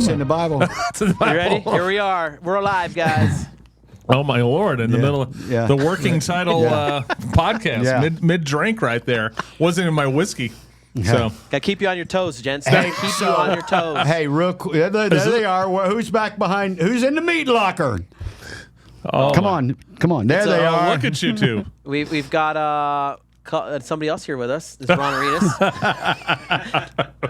It's in the Bible. You ready? Here we are. We're alive, guys. Oh my Lord! In the middle of the working title podcast, mid drink right there. Wasn't in my whiskey. So Gotta keep you on your toes, gents. Gotta keep you on your toes. Hey, real quick, there they are. Who's back behind? Who's in the meat locker? oh, Come on. There they are. Look at you two. We've got somebody else here with us. This is Ron Arenas.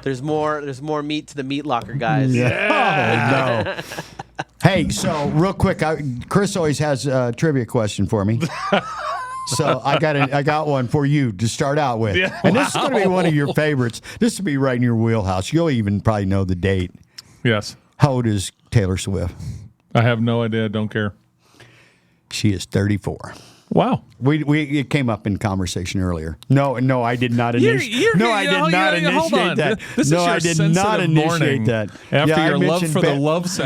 There's more meat to the meat locker, guys. Yeah. Oh, no. Hey, so real quick, Chris always has a trivia question for me. So I got one for you to start out with. Yeah. And this is going to be one of your favorites. This will be right in your wheelhouse. You'll even probably know the date. Yes. How old is Taylor Swift? I have no idea. Don't care. She is 34. Wow. It came up in conversation earlier. No, I did not initiate. I did not initiate that. I did not initiate that. After your love for the Rose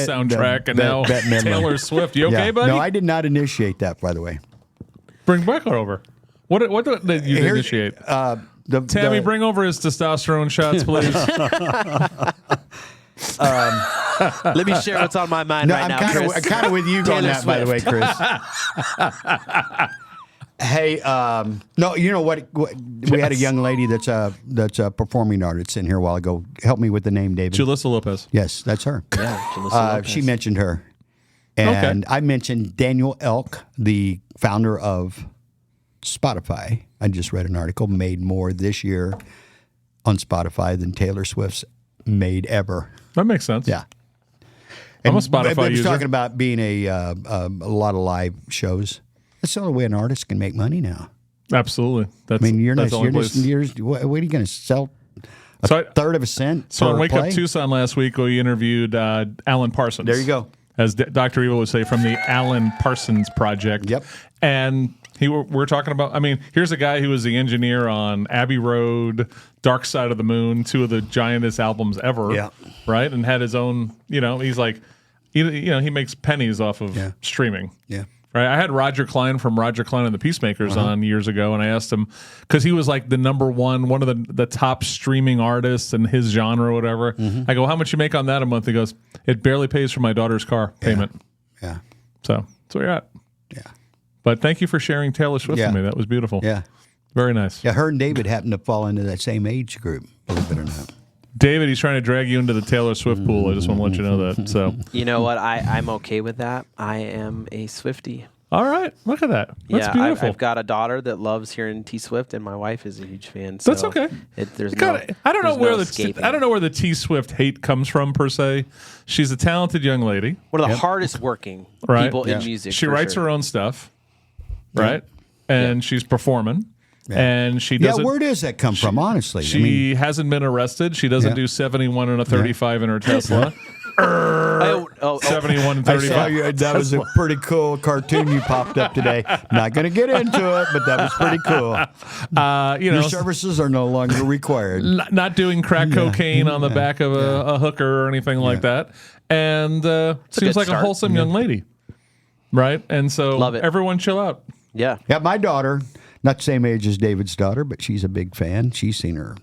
soundtrack, and now Taylor Swift. You okay, buddy? No, I did not initiate that. By the way, bring Becker over. What did you initiate? Tammy, bring over his testosterone shots, please. Let me share what's on my mind right now, Chris. I'm kind of with you on that, by the way, Chris. Hey, no, you know what? We had a young lady that's a performing artist in here a while ago. Help me with the name, David. Julissa Lopez. Yes, that's her. Yeah, Julissa Lopez. She mentioned her. And I mentioned Daniel Elk, the founder of Spotify. I just read an article, made more this year on Spotify than Taylor Swift's made ever. That makes sense. Yeah. I'm a Spotify user. Talking about being a lot of live shows. That's the only way an artist can make money now. Absolutely. What are you going to sell? A third of a cent? So on Wake Up Tucson last week, we interviewed Alan Parsons. There you go. As Dr. Evil would say, from the Alan Parsons Project. Yep. And we're talking about, here's a guy who was the engineer on Abbey Road, Dark Side of the Moon, two of the giantest albums ever. Yeah. Right? And had his own, he's like, he makes pennies off of streaming. Yeah. Right. I had Roger Klein from Roger Klein and the Peacemakers on years ago, and I asked him, because he was like the number one of the top streaming artists in his genre or whatever. Mm-hmm. I go, how much you make on that a month? He goes, it barely pays for my daughter's car payment. Yeah. So that's where you're at. Yeah. But thank you for sharing Taylor Swift with me. That was beautiful. Yeah. Very nice. Yeah, her and David happen to fall into that same age group, believe it or not. David, he's trying to drag you into the Taylor Swift pool. I just want to let you know that. So you know what? I'm okay with that. I am a Swiftie. All right. Look at that. That's beautiful. I've got a daughter that loves hearing T Swift, and my wife is a huge fan. So that's okay. I don't know where the T Swift hate comes from per se. She's a talented young lady. One of the hardest working people in music. She writes her own stuff, right? And she's performing. Yeah. And she doesn't. Yeah, where does that come from? Honestly, she hasn't been arrested. She doesn't do 71 and a 35 in her Tesla. 71 and 35. That was a pretty cool cartoon you popped up today. Not going to get into it, but that was pretty cool. Your services are no longer required. Not doing crack cocaine on the back of a hooker or anything like that. And seems like a wholesome young lady, right? And so love it. Everyone chill out. Yeah. Yeah, my daughter, not the same age as David's daughter, but she's a big fan. She's seen her,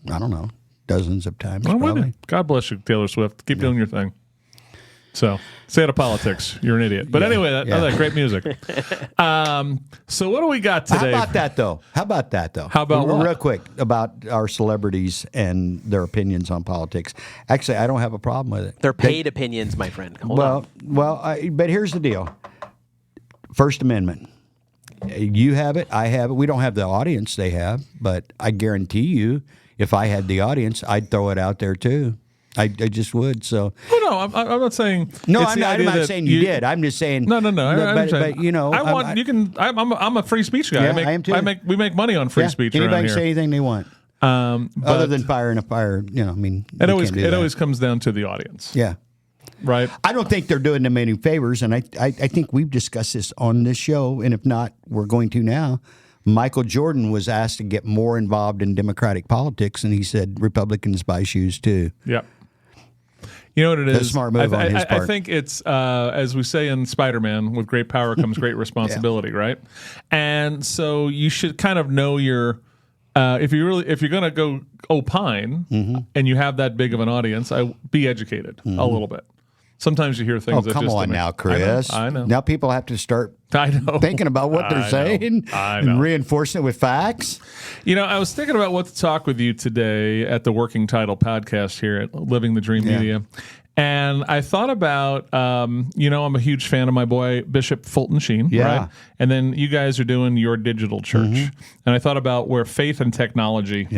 I don't know, dozens of times. Probably. God bless you, Taylor Swift. Keep doing your thing. So, stay out of politics. You're an idiot. But anyway, that great music. So what do we got today? How about that, though? How about what? Real quick, about our celebrities and their opinions on politics. Actually, I don't have a problem with it. They're paid opinions, my friend. Hold on. But here's the deal. First Amendment. You have it. I have it. We don't have the audience they have, but I guarantee you, if I had the audience, I'd throw it out there too. I just would. So. Well, no, I'm not saying. No, I'm not saying you did. I'm just saying. No. But you know, I'm a free speech guy. Yeah, I am too. We make money on free speech around here. Anybody can say anything they want. Other than firing a fire, it always comes down to the audience. Yeah. Right. I don't think they're doing them any favors, and I think we've discussed this on this show, and if not, we're going to now. Michael Jordan was asked to get more involved in Democratic politics, and he said Republicans buy shoes too. Yep. You know what it is? That's a smart move on his part. I think it's, as we say in Spider-Man, with great power comes great responsibility, right? And so you should kind of know your if you're gonna go opine and you have that big of an audience, be educated a little bit. Sometimes you hear things. Oh, that come just on now, Chris. I know. Now people have to start I know. thinking about what they're saying and reinforcing it with facts. I was thinking about what to talk with you today at the Working Title podcast here at Living the Dream Media. And I thought about, I'm a huge fan of my boy, Bishop Fulton Sheen, right? And then you guys are doing Your Digital Church. And I thought about where faith and technology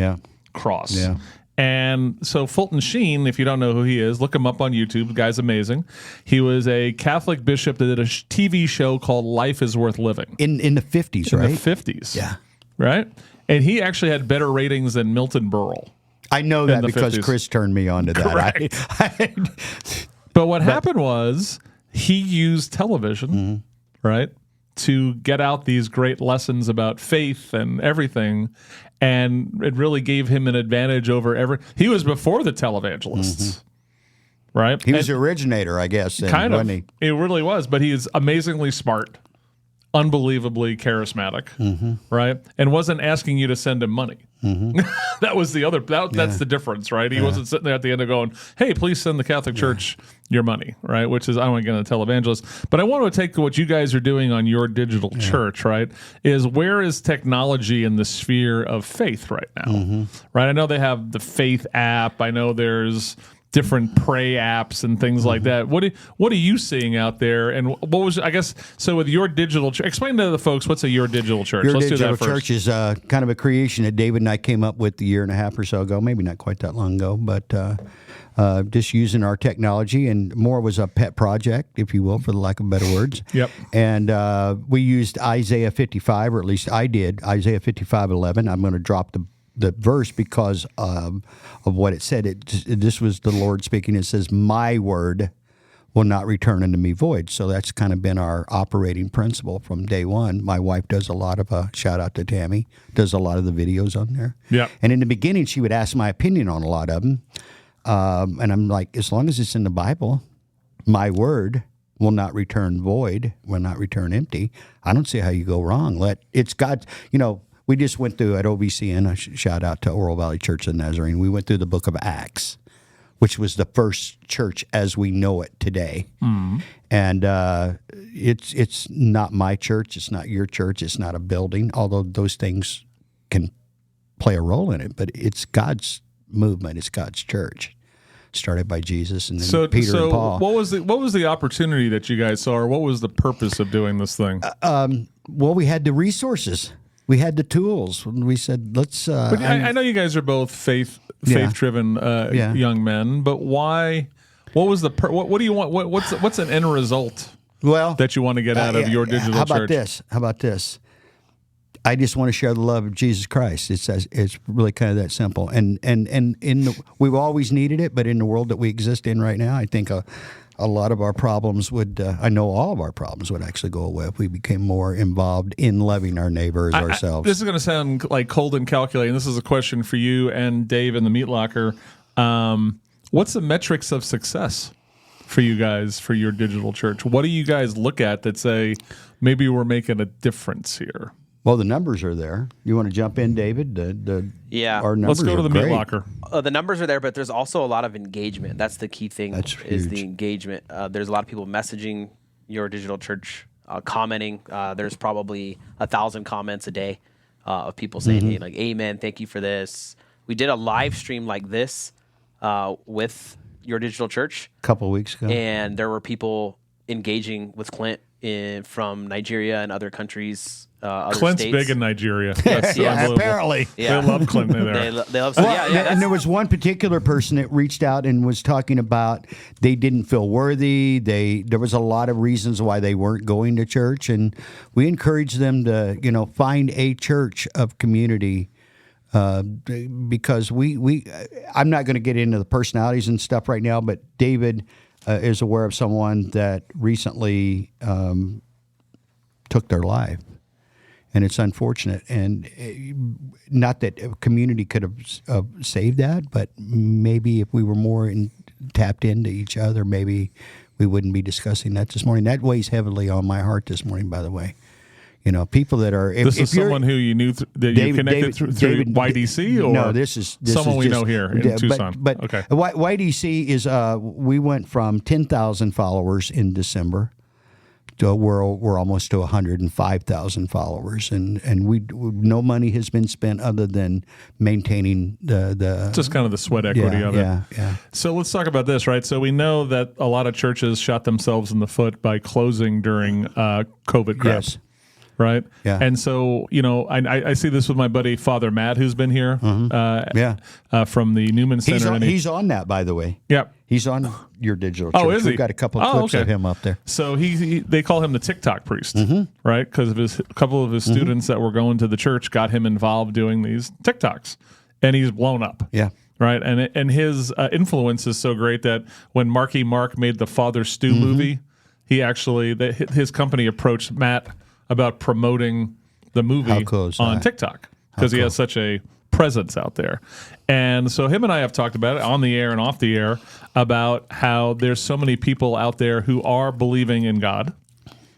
cross. Yeah. And so Fulton Sheen, if you don't know who he is, look him up on YouTube. The guy's amazing. He was a Catholic bishop that did a TV show called Life is Worth Living. In the 50s, right? In the 50s. Yeah. Right? And he actually had better ratings than Milton Berle. I know that because 50s. Chris turned me on to that. But what happened was he used television, right, to get out these great lessons about faith and everything. And it really gave him an advantage over he was before the televangelists, right? He was the originator, I guess. Kind of. It really was. But he is amazingly smart, unbelievably charismatic, right? And wasn't asking you to send him money. That was the other. That's the difference, right? He wasn't sitting there at the end of going, "Hey, please send the Catholic Church your money," right? Which is I don't want to get into televangelist, but I want to take what you guys are doing on Your Digital Church, right? Is where is technology in the sphere of faith right now, right? I know they have the Faith app. I know there's different pray apps and things like that. What are you seeing out there? And what was, I guess, so with Your Digital Church, explain to the folks, what's a Your Digital Church? Let's do that first. Church is kind of a creation that David and I came up with a year and a half or so ago, maybe not quite that long ago, but just using our technology, and more was a pet project, if you will, for the lack of better words. Yep. And we used Isaiah 55, or at least I did, Isaiah 55:11. I'm going to drop the verse because of what it said. This was the Lord speaking. It says, "My word will not return unto me void." So that's kind of been our operating principle from day one. My wife does a lot of, shout out to Tammy, does a lot of the videos on there. Yeah. And in the beginning, she would ask my opinion on a lot of them. And I'm like, as long as it's in the Bible, my word will not return void, will not return empty. I don't see how you go wrong. It's God, we just went through at OVCN, shout out to Oral Valley Church of Nazarene. We went through the book of Acts, which was the first church as we know it today. And it's not my church. It's not your church. It's not a building, although those things can play a role in it. But it's God's movement. It's God's church. Started by Jesus and then Peter and Paul. What was the opportunity that you guys saw, or what was the purpose of doing this thing? Well, we had the resources. We had the tools. We said, let's... but I know you guys are both faith-driven young men, but why... What was what do you want? What's an end result that you want to get out of Your Digital Church? How about this? I just want to share the love of Jesus Christ. It's really kind of that simple. And we've always needed it, but in the world that we exist in right now, I think a lot of our problems would, I know all of our problems would actually go away if we became more involved in loving our neighbors ourselves. This is going to sound like cold and calculating. This is a question for you and Dave in the Meat Locker. What's the metrics of success for you guys for Your Digital Church? What do you guys look at that say, maybe we're making a difference here? Well, the numbers are there. You want to jump in, David? Our numbers Let's go to the great. Meat Locker. The numbers are there, but there's also a lot of engagement. That's the key thing. That's is huge. the engagement. There's a lot of people messaging Your Digital Church, commenting. There's probably 1,000 comments a day of people saying, "Hey, like, amen, thank you for this." We did a live stream like this with Your Digital Church a couple of weeks ago, and there were people engaging with Clint from Nigeria and other countries. Other Clint's states. big in Nigeria. That's unbelievable. apparently. Yeah. They love Clint there. They love. And there was one particular person that reached out and was talking about they didn't feel worthy. There was a lot of reasons why they weren't going to church, and we encouraged them to find a church of community. Because I'm not going to get into the personalities and stuff right now, but David is aware of someone that recently took their life. And it's unfortunate, and not that a community could have saved that, but maybe if we were more tapped into each other, maybe we wouldn't be discussing that this morning. That weighs heavily on my heart this morning, by the way. People that are. This is someone who you knew that you connected through YDC, or no? This is someone is we just, know here in Tucson. But okay, YDC is. We went from 10,000 followers in December to we're almost to 105,000 followers, and we no money has been spent other than maintaining the just kind of the sweat equity of it. Yeah. So let's talk about this, right? So we know that a lot of churches shot themselves in the foot by closing during COVID crap. Yes. Right. Yeah. And so, I see this with my buddy Father Matt, who's been here. From the Newman Center. He's on that, by the way. Yep. He's on your digital church. Oh, is he? We've got a couple of clips of him up there. So they call him the TikTok priest, right? Because of a couple of his students that were going to the church got him involved doing these TikToks, and he's blown up. Yeah. Right. And his influence is so great that when Marky Mark made the Father Stu movie, he actually his company approached Matt about promoting the movie on TikTok because he has such a presence out there. And so him and I have talked about it on the air and off the air about how there's so many people out there who are believing in God,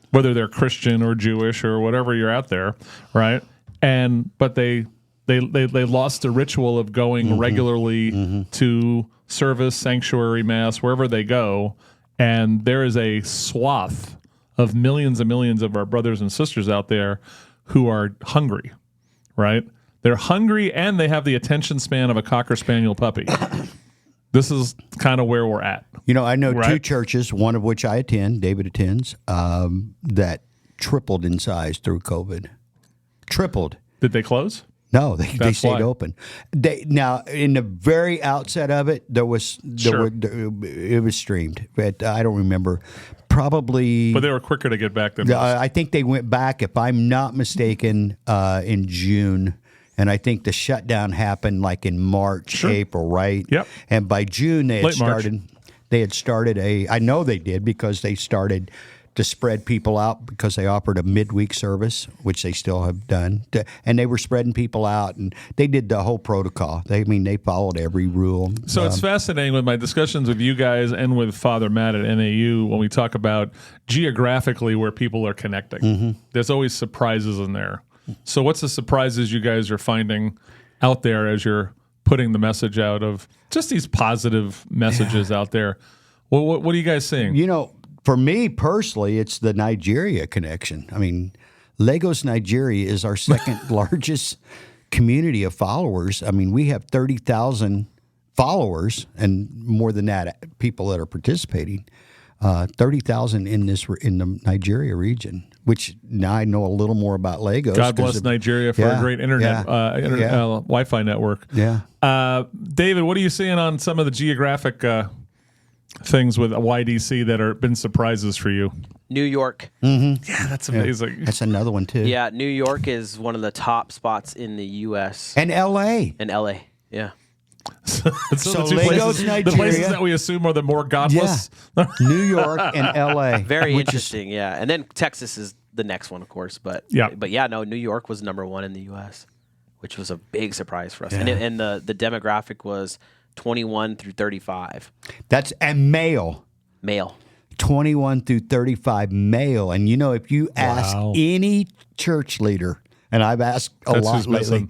whether they're Christian or Jewish or whatever you're out there, right? But they lost the ritual of going regularly to service, sanctuary, mass, wherever they go, and there is a swath of millions and millions of our brothers and sisters out there who are hungry, right? They're hungry and they have the attention span of a Cocker Spaniel puppy. This is kind of where we're at. I know two churches, one of which I attend, David attends, that tripled in size through COVID. Tripled. Did they close? No, they stayed open. Now, in the very outset of it, it was streamed, but I don't remember. Probably, but they were quicker to get back than most. I think they went back, if I'm not mistaken, in June, and I think the shutdown happened like in March, April, right? Yep. And by June they had started. March. They had started I know they did because they started to spread people out because they offered a midweek service, which they still have done, and they were spreading people out, and they did the whole protocol. They followed every rule. So it's fascinating with my discussions with you guys and with Father Matt at NAU when we talk about geographically where people are connecting. There's always surprises in there. So what's the surprises you guys are finding out there as you're putting the message out of just these positive messages out there? Well, what are you guys seeing? For me personally, it's the Nigeria connection. I mean, Lagos, Nigeria is our second largest community of followers. I mean, we have 30,000 followers and more than that, people that are participating. 30,000 in the Nigeria region, which now I know a little more about Lagos. God bless Nigeria for a great internet Wi-Fi network. Yeah. David, what are you seeing on some of the geographic things with YDC that are been surprises for you? New York. Yeah, that's amazing. Yeah, that's another one too. Yeah, New York is one of the top spots in the U.S. And L.A. Yeah. So Lagos, Nigeria. The places that we assume are the more godless. Yeah. New York and L.A. Very interesting, yeah. And then Texas is the next one, of course. But New York was number one in the U.S., which was a big surprise for us. Yeah. And the demographic was 21 through 35. That's male. 21 through 35 male. And if you ask any church leader, and I've asked a lot lately,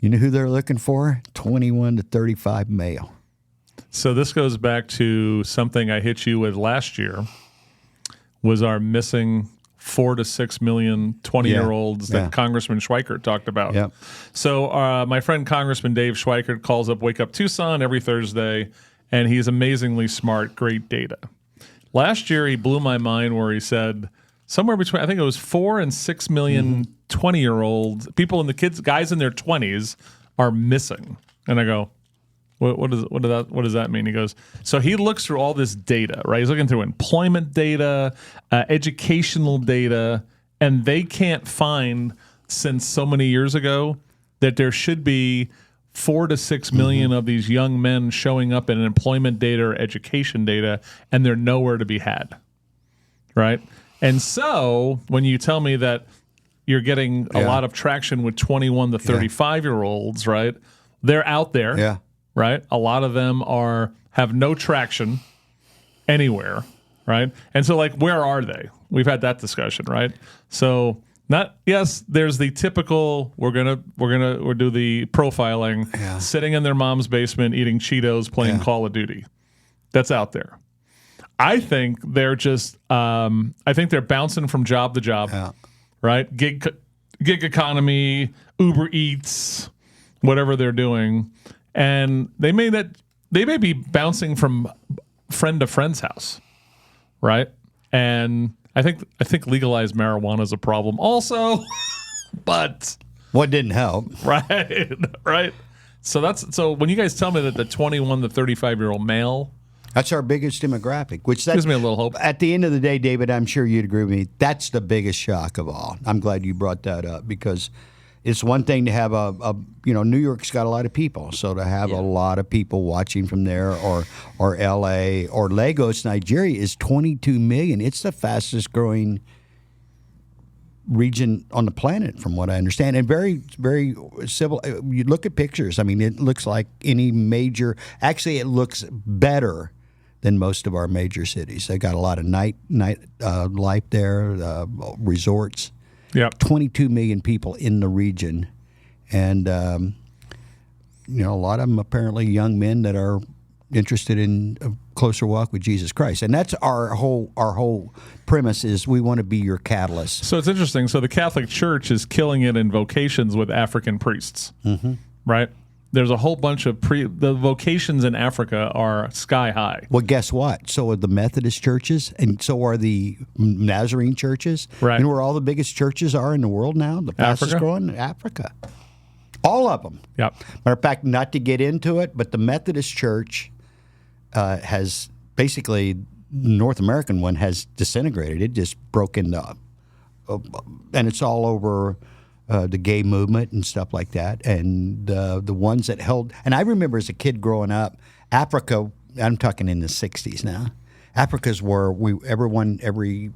you know who they're looking for? 21 to 35 male. So this goes back to something I hit you with last year, was our missing 4 to 6 million 20-year-olds that Congressman Schweikert talked about. Yep. So my friend Congressman Dave Schweikert calls up Wake Up Tucson every Thursday, and he's amazingly smart, great data. Last year, he blew my mind where he said somewhere between, I think it was 4 and 6 million 20-year-olds, people in the guys in their 20s are missing. And I go, what does that mean? He goes, so he looks through all this data, right? He's looking through employment data, educational data, and they can't find, since so many years ago, that there should be 4 to 6 million of these young men showing up in employment data or education data, and they're nowhere to be had, right? And so when you tell me that you're getting a lot of traction with 21 to 35-year-olds, right? They're out there. Yeah. Right? A lot of them have no traction anywhere, right? And so, where are they? We've had that discussion, right? So There's the typical we'll do the profiling, sitting in their mom's basement eating Cheetos, playing Call of Duty. That's out there. I think they're just they're bouncing from job to job, right? Gig economy, Uber Eats, whatever they're doing, and they may be bouncing from friend to friend's house, right? And I think legalized marijuana is a problem also, but what didn't help, right. So when you guys tell me that the 21 to 35-year-old male, that's our biggest demographic, which gives me a little hope. At the end of the day, David, I'm sure you'd agree with me. That's the biggest shock of all. I'm glad you brought that up because it's one thing to have New York's got a lot of people, so to have a lot of people watching from there, or L.A. or Lagos, Nigeria is 22 million. It's the fastest growing region on the planet, from what I understand, and very, very civil. You look at pictures. I mean, it looks like any major. Actually, it looks better than most of our major cities. They got a lot of night life there, resorts. Yep. 22 million people in the region, and a lot of them apparently young men that are interested in a closer walk with Jesus Christ. And that's our whole premise is we want to be your catalyst. So it's interesting. So the Catholic Church is killing it in vocations with African priests, right? There's a whole bunch of the vocations in Africa are sky high. Well, guess what? So are the Methodist churches, and so are the Nazarene churches. Right. You know where all the biggest churches are in the world now? The fastest growing? Africa. All of them. Yep. Matter of fact, not to get into it, but the Methodist Church has basically, the North American one has disintegrated. It just broke into, and it's all over the gay movement and stuff like that. And the ones that held, and I remember as a kid growing up, Africa, I'm talking in the 60s now, Africa's where everyone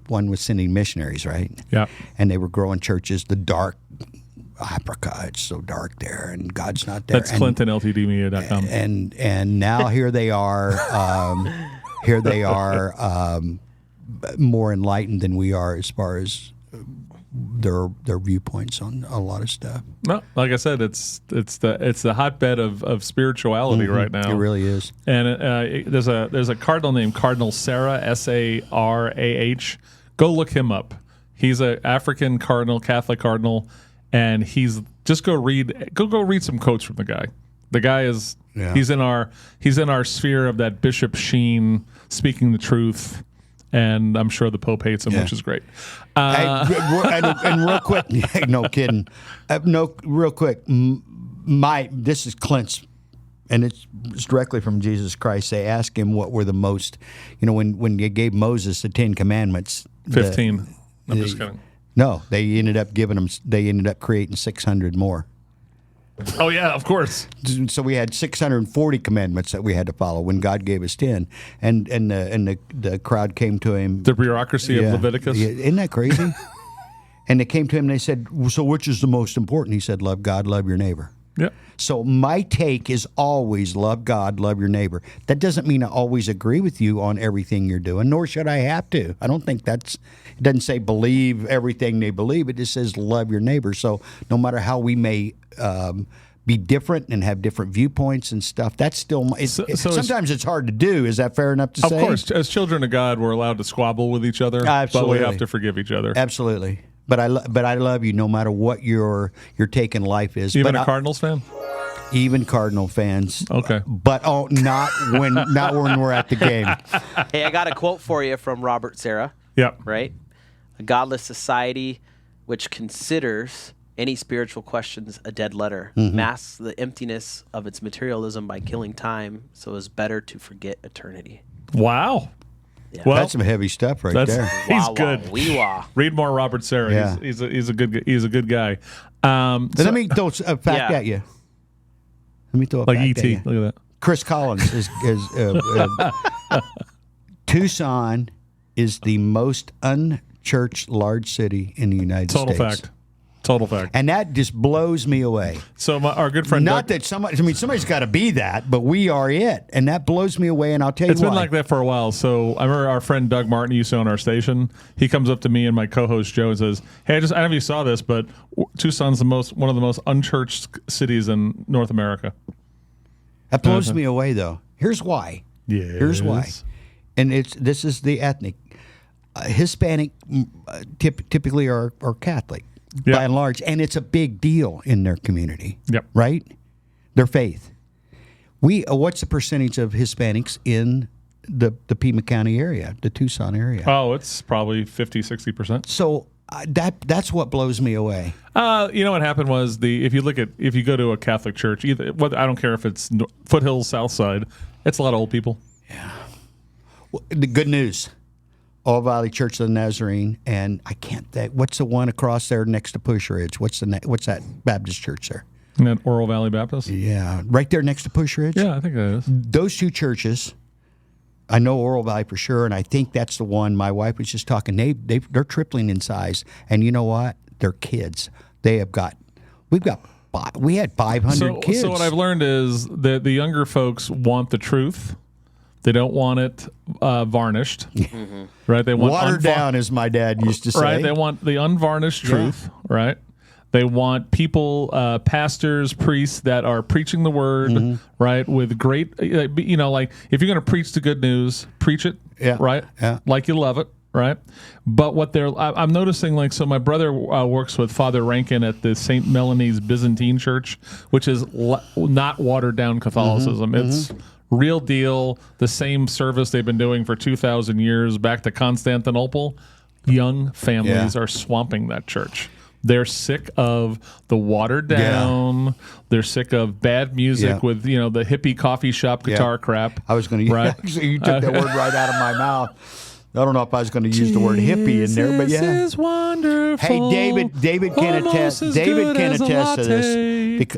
was sending missionaries, right? Yeah. And they were growing churches, the dark Africa, it's so dark there, and God's not there. That's Clint and LTDmedia.com. And now here they are, more enlightened than we are as far as their viewpoints on a lot of stuff. No, like I said, it's the hotbed of spirituality right now. It really is. And there's a cardinal named Cardinal Sarah, Sarah. Go look him up. He's an African cardinal, Catholic cardinal, and he's just go read some quotes from the guy. The guy is he's in our sphere of that Bishop Sheen speaking the truth. And I'm sure the Pope hates him, which is great. And real quick, no kidding. Real quick. This is Clint's, and it's directly from Jesus Christ. They asked him what were the most, when you gave Moses the 10 Commandments. 15. I'm just kidding. No, they ended up creating 600 more. Oh, yeah, of course. So we had 640 commandments that we had to follow when God gave us 10. And the crowd came to him. The bureaucracy of Leviticus. Yeah, isn't that crazy? And they came to him and they said, so which is the most important? He said, love God, love your neighbor. Yeah. So my take is always love God, love your neighbor. That doesn't mean I always agree with you on everything you're doing, nor should I have to. I don't think it doesn't say believe everything they believe. It just says love your neighbor. So no matter how we may be different and have different viewpoints and stuff, that's still, sometimes it's hard to do. Is that fair enough to say? Of course. As children of God, we're allowed to squabble with each other, Absolutely. But we have to forgive each other. Absolutely. But I love you no matter what your take in life is. Even a Cardinals fan? Even Cardinal fans. Okay. But not when we're at the game. Hey, I got a quote for you from Robert Serra. Yep. Right? A godless society which considers any spiritual questions a dead letter masks the emptiness of its materialism by killing time, so it's better to forget eternity. Wow. Yeah. Well, that's some heavy stuff right there. He's good. Read more Robert Serra. Yeah. He's a good guy. Let me throw a fact at you. Let me throw a like fact E.T. at you. Look at that. Chris Collins is Tucson is the most unchurched large city in the United States. Total Total fact. And that just blows me away. So our good friend Not Doug, that somebody's got to be that, but we are it. And that blows me away, and I'll tell you it's why. been like that for a while. So I remember our friend Doug Martin used to on our station. He comes up to me and my co-host Joe and says, "Hey, I don't know if you saw this, but Tucson's one of the most unchurched cities in North America." That blows me away, though. Here's why. Yes. Here's why. And this is the ethnic. Hispanic typically are Catholic by and large, and it's a big deal in their community. Yep. Right? Their faith. What's the percentage of Hispanics in the Pima County area, the Tucson area? Oh, it's probably 50-60%. So that's what blows me away. You know what happened was if you go to a Catholic church, I don't care if it's Foothills, Southside, it's a lot of old people. Yeah. Well, the good news. All Valley Church of the Nazarene, and I can't think. What's the one across there next to Push Ridge? What's that Baptist church there? Isn't that Oral Valley Baptist? Yeah, right there next to Push Ridge. Yeah, I think that is. Those two churches, I know Oral Valley for sure, and I think that's the one my wife was just talking. They're tripling in size, and you know what? They're kids. We had 500 kids. So what I've learned is that the younger folks want the truth. They don't want it varnished, right? They want watered down, as my dad used to say. Right? They want the unvarnished truth, right? They want people, pastors, priests that are preaching the word, right? With great, like if you're going to preach the good news, preach it, right? Yeah. Like you love it, right? But I'm noticing, so my brother works with Father Rankin at the St. Melanie's Byzantine Church, which is not watered down Catholicism. It's real deal, the same service they've been doing for 2,000 years back to Constantinople. Young families are swamping that church. They're sick of the watered down. Yeah. They're sick of bad music with the hippie coffee shop guitar crap. I was going to actually you took that word right out of my mouth. I don't know if I was going to use the word hippie in there, but yeah. This is wonderful. Hey, David can attest. David can attest to this.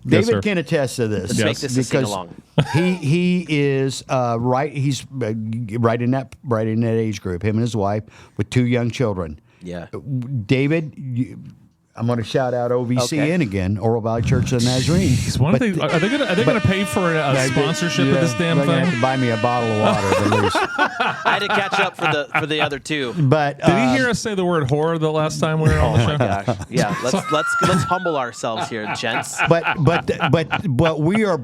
David can attest to this. Let's make this a sing-along. he is right. He's right in that age group. Him and his wife with 2 young children. Yeah. David, I'm going to shout out OVCN again, Oral Valley Church of the Nazarene. Are they going to pay for a sponsorship of this damn thing? Have to buy me a bottle of water at least. I had to catch up for the other 2. But did he hear us say the word whore the last time we were on the show? Gosh. Yeah, let's humble ourselves here, gents. But we are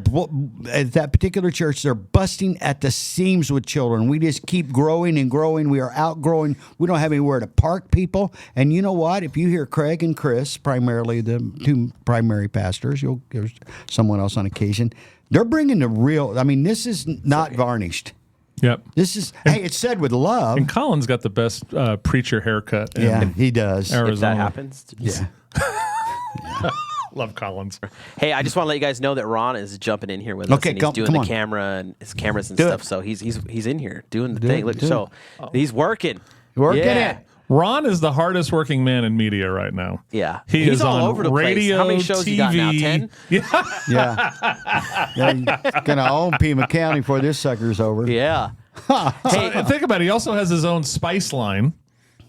at that particular church. They're busting at the seams with children. We just keep growing and growing. We are outgrowing. We don't have anywhere to park people. And you know what? If you hear Craig and Chris, primarily the 2 primary pastors, you'll give someone else on occasion. They're bringing the real. I mean, this is not varnished. Yep. This is. Hey, it's said with love. And Colin's got the best preacher haircut. Yeah, he does. Arizona. If that happens. Yeah. Love Collins. Hey, I just want to let you guys know that Ron is jumping in here with us. Okay, and he's doing come the on. camera and his cameras and Do stuff. it. So he's in here doing the thing. Look, do so he's working. Working Yeah. it. Ron is the hardest working man in media right now. Yeah. He He's is all on over the radio, place. How many shows TV. you got now? 10? Yeah. He's gonna own Pima County before this sucker's over. Yeah. Hey, think about it. He also has his own spice line,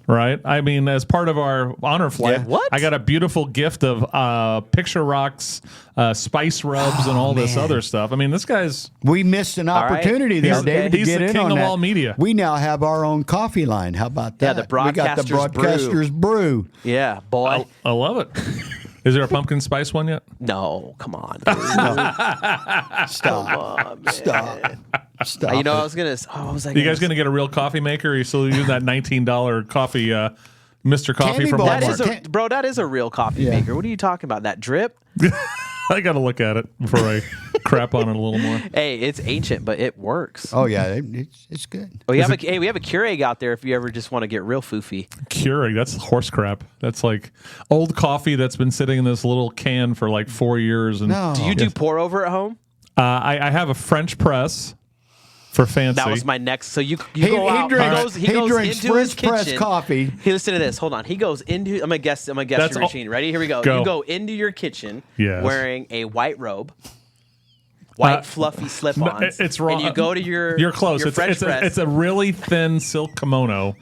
right? I mean, as part of our honor flight, Yeah. What? I got a beautiful gift of Picture Rocks, spice rubs, and all this other stuff. I mean, this guy's We missed an right. opportunity there, He's- David, to he's get the in king on of that. all media. We now have our own coffee line. How about that? Yeah, the We got the Broadcaster's Broadcaster's Brew. Yeah, boy. I love it. Is there a pumpkin spice one yet? No, come on. Stop. Come on, man. Stop. You know, it. I was gonna. Oh, what was I? You guys going to get a real coffee maker? Or are you still using that $19 coffee, Mr. Coffee Candy from bar. That Walmart? is bro. That is a real coffee maker. What are you talking about? That drip? I got to look at it before I crap on it a little more. Hey, it's ancient, but it works. Oh yeah, it's good. We have a Keurig out there if you ever just want to get real foofy. Keurig, that's horse crap. That's like old coffee that's been sitting in this little can for like 4 years. And No. Do you do pour over at home? I have a French press for fancy. That was my next. So you He go out. drinks, he goes drinks into his French press kitchen. coffee. Hey, listen to this. Hold on. He goes into. I'm gonna guess That's your all- routine. Ready? Here we go. Go. You go into your kitchen Yes. wearing a white robe, white fluffy slip-ons. It's wrong. And you go to your. You're close. Your French press. It's a really thin silk kimono.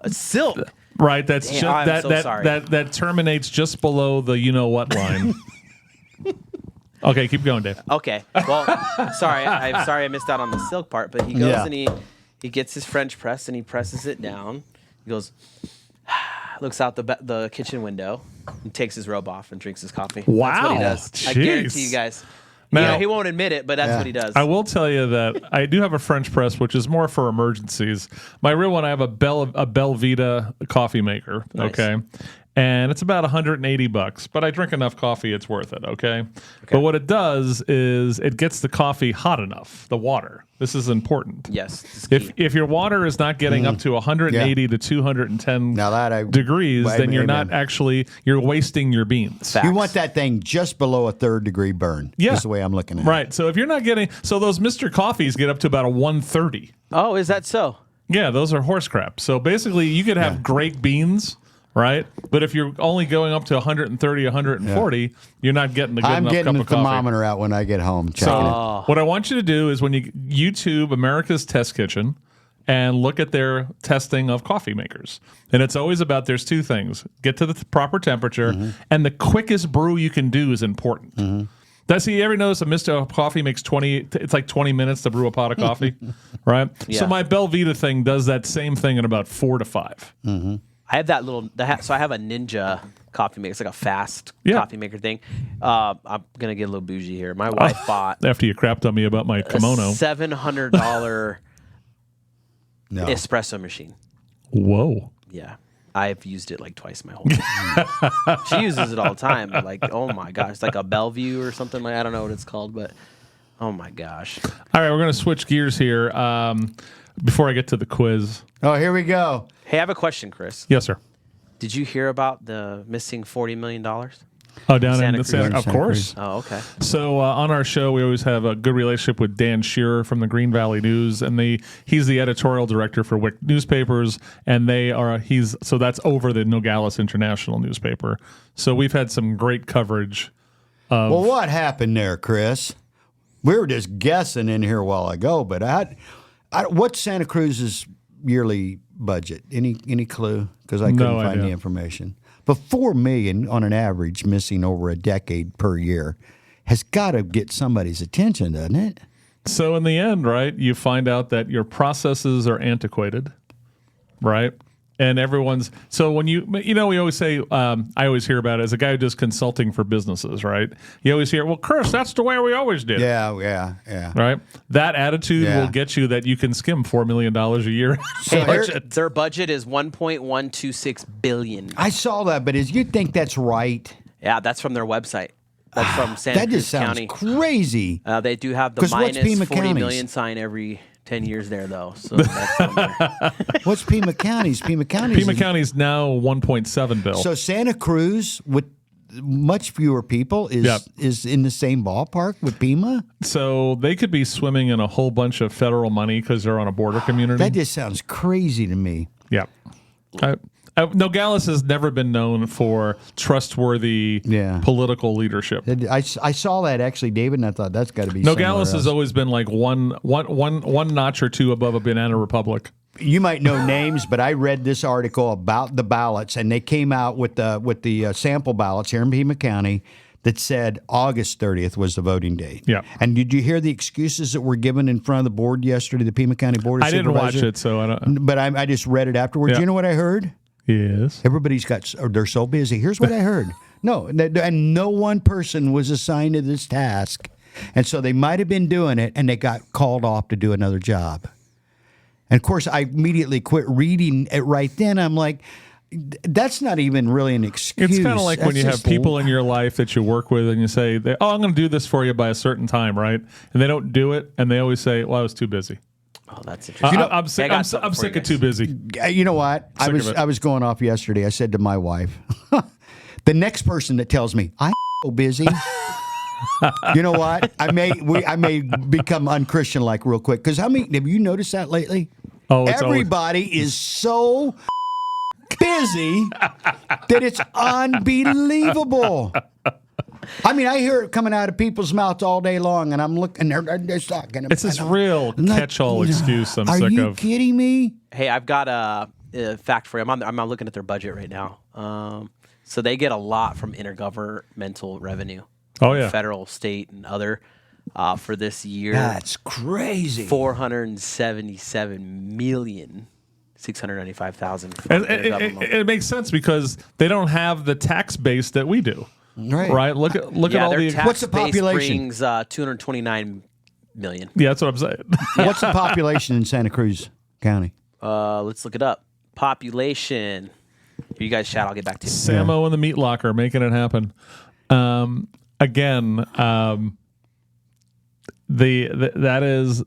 Silk. Right. That's Damn, just, I'm that so that, sorry. that terminates just below the you know what line. Okay, keep going, Dave. Okay. Well, I'm sorry I missed out on the silk part, but he goes Yeah. and he gets his French press and he presses it down. He goes, looks out the kitchen window and takes his robe off and drinks his coffee. That's what he Wow. does. I guarantee you Jeez. guys. Now- He won't admit it, but that's Yeah. what he does. I will tell you that I do have a French press, which is more for emergencies. My real one, I have a Belvita coffee maker. Nice. Okay. And it's about $180, but I drink enough coffee, it's worth it. Okay. But what it does is it gets the coffee hot enough, the water. This is important. Yes. this is key. If your water is not getting up to 180 to 210 Now that I degrees, then you're not amen. actually, you're wasting your beans. Facts. You want that thing just below a 3rd degree burn. Yeah. Is the way I'm looking at it. Right. So if you're not getting, so those Mr. Coffees get up to about a 130. Oh, is that so? Yeah, those are horse crap. So basically, you could have great beans, right? But if you're only going up to 130, 140, you're not getting the good I'm enough getting cup the of coffee. thermometer out when I get home. Checking So what I want you to do is when you YouTube America's Test Kitchen and look at their testing of coffee makers. And it's always about there's two things. Get to the proper temperature, and the quickest brew you can do is important. Does you ever notice a Mr. Coffee makes 20, it's like 20 minutes to brew a pot of coffee, right? Yeah. So my Belvita thing does that same thing in about 4 to 5. I have that little. So I have a Ninja coffee maker. It's like a fast Yeah. coffee maker thing. I'm gonna get a little bougie here. My wife bought After you crapped on me about my kimono. $700 No. espresso machine. Whoa. Yeah. I've used it like twice my whole life. She uses it all the time. But like, oh my gosh, it's like a Bellevue or something like I don't know what it's called, but oh my gosh. All right, we're going to switch gears here before I get to the quiz. Oh, here we go. Hey, I have a question, Chris. Yes, sir. Did you hear about the missing $40 million? Oh, down Santa in Cruz. Santa, of Santa course. Oh, okay. So on our show, we always have a good relationship with Dan Shearer from the Green Valley News, and he's the editorial director for WIC newspapers, and so that's over the Nogales International newspaper. So we've had some great coverage. Well, what happened there, Chris? We were just guessing in here a while ago, but what's Santa Cruz's yearly budget? Any clue? Because I couldn't No find idea. the information. But $4 million on an average missing over a decade per year has got to get somebody's attention, doesn't it? So in the end, right, you find out that your processes are antiquated, right? And so when we always say, I always hear about it as a guy who does consulting for businesses, right? You always hear, well, Chris, that's the way we always did. Yeah. Right? That attitude Yeah. will get you that you can skim $4 million a year. So here- Their budget is $1.126 billion. I saw that, but you think that's right? Yeah, that's from their website. That's from Santa That Cruz just sounds County. crazy. They do have the 'Cause what's minus Pima 40 County's? million sign every 10 years there, though. So that's on there. What's Pima County's? Pima County's. Pima County's now 1.7 bill. So Santa Cruz, with much fewer people, is in the same ballpark with Pima? So they could be swimming in a whole bunch of federal money because they're on a border community. That just sounds crazy to me. Yeah. Nogales has never been known for trustworthy political leadership. I saw that actually, David, and I thought that's got to be Nogales somewhere has else. always been like one notch or two above a banana republic. You might know names, but I read this article about the ballots, and they came out with the sample ballots here in Pima County that said August 30th was the voting date. Yeah. And did you hear the excuses that were given in front of the board yesterday, the Pima County Board of I didn't watch Supervisors? it, so I don't. But I just read it afterwards. Yeah. You know what I heard? Yes. Everybody's they're so busy. Here's what I heard. No, and no one person was assigned to this task. And so they might have been doing it, and they got called off to do another job. And of course, I immediately quit reading it right then. I'm like, that's not even really an excuse. It's kind of like when That's you have just people in your life that you work with and you say, oh, I'm going to do this for you by a certain time, right? And they don't do it, and they always say, well, I was too busy. Oh, that's interesting. I'm sick, I got I'm something for sick you of too guys. busy. You know what? Sick of it. I was going off yesterday. I said to my wife, the next person that tells me I'm so busy, you know what? I may become unchristian like real quick. Because have you noticed that lately? Oh, it's Everybody is so busy that it's unbelievable. I mean, I hear it coming out of people's mouths all day long, and I'm looking, they're talking. It's this real catch-all excuse I'm Are sick you of. kidding me? Hey, I've got fact for you. I'm not looking at their budget right now. So they get a lot from intergovernmental revenue. Oh, yeah. Federal, state, and other. For this year, That's crazy. 477,695,000. It makes sense because they don't have the tax base that we do. Right. Look at all their the. tax What's the base population? brings 229 million. Yeah, that's what I'm saying. What's the population in Santa Cruz County? Let's look it up. Population. You guys shout. I'll get back to you. Samo in the meat locker making it happen. Again, that is,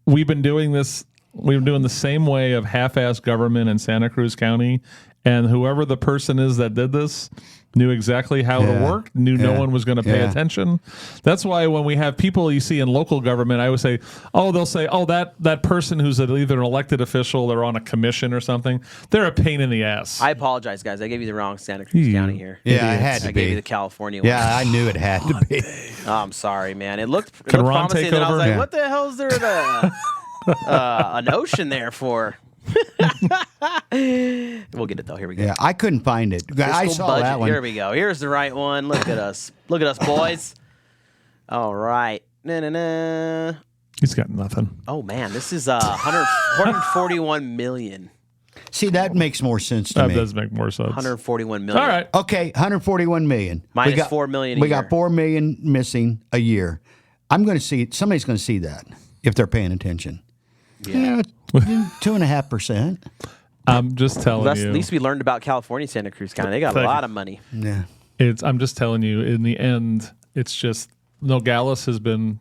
we've been doing this. We've been doing the same way of half-assed government in Santa Cruz County, and whoever the person is that did this knew exactly how it worked, knew no one was going to pay attention. That's why when we have people you see in local government, I always say, they'll say, that person who's either an elected official or on a commission or something, they're a pain in the ass. I apologize, guys. I gave you the wrong Santa Cruz County here. Yeah, it had to I be. gave you the California one. Yeah, I knew it had to be. Oh, I'm sorry, man. It looked Can Ron promising, take and I was over? like, Yeah. what the hell is there an ocean there for? We'll get it, though. Here we go. Yeah, I couldn't find it. I Fiscal saw budget. that one. Here we go. Here's the right one. Look at us. Look at us, boys. All right. Na-na-na. He's got nothing. Oh, man. This is 141 million. See, that makes more sense to That me. does make more sense. 141 million. All right. Okay, 141 million. Minus We got 4 million a We year. got 4 million missing a year. I'm going to see, somebody's going to see that if they're paying attention. Yeah, 2.5%. I'm just telling Well, that's you. at least we learned about California, Santa Cruz County. They got a Thank lot you. of money. Yeah. I'm just telling you, in the end, it's just Nogales has been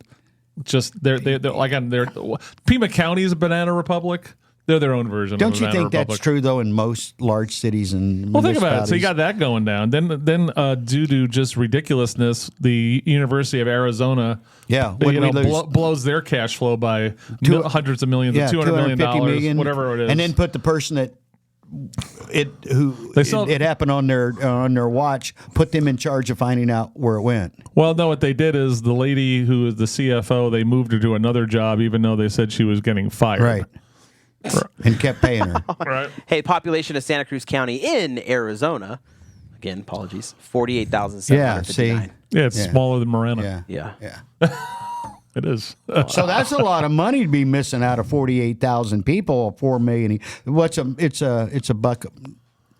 just they're Pima County is a banana republic. They're their own version. Don't of a you banana think republic. that's true though in most large cities and Well, think about it. So you municipalities? got that going down. Then due to just ridiculousness, the University of Arizona, Yeah, what did we lose? blows their cash flow by hundreds of millions, Yeah, $200 million, $250 whatever it is, and then put the person that it happened on their watch, put them in charge of finding out where it went. Well, no, what they did is the lady who is the CFO, they moved her to another job, even though they said she was getting fired. Right. And kept paying her. Right. Hey, population of Santa Cruz County in Arizona. Again, apologies. 48,759. Yeah, it's Yeah. smaller than Marana. Yeah. Yeah. Yeah. It is. So that's a lot of money to be missing out of 48,000 people. 4 million. It's a buck.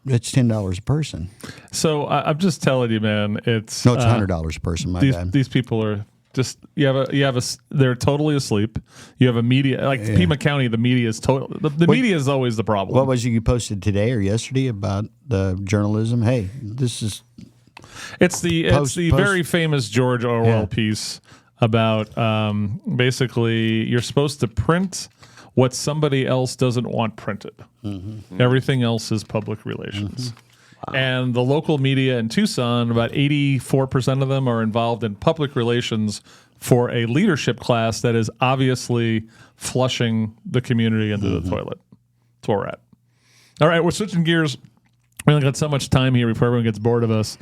It's $10 a person. So I'm just telling you, man. It's No, it's $100 a person. My bad. these people are just they're totally asleep. You have a media like Pima County. The media is total. The media is always the problem. What was it you posted today or yesterday about the journalism? Hey, this is It's the Post- very famous George Orwell Yeah. piece about basically you're supposed to print what somebody else doesn't want printed. Mm-hmm. Everything else is public relations. And the local media in Tucson, about 84% of them are involved in public relations for a leadership class that is obviously flushing the community into the toilet. That's where we're at. All right, we're switching gears. We only got so much time here before everyone gets bored of us.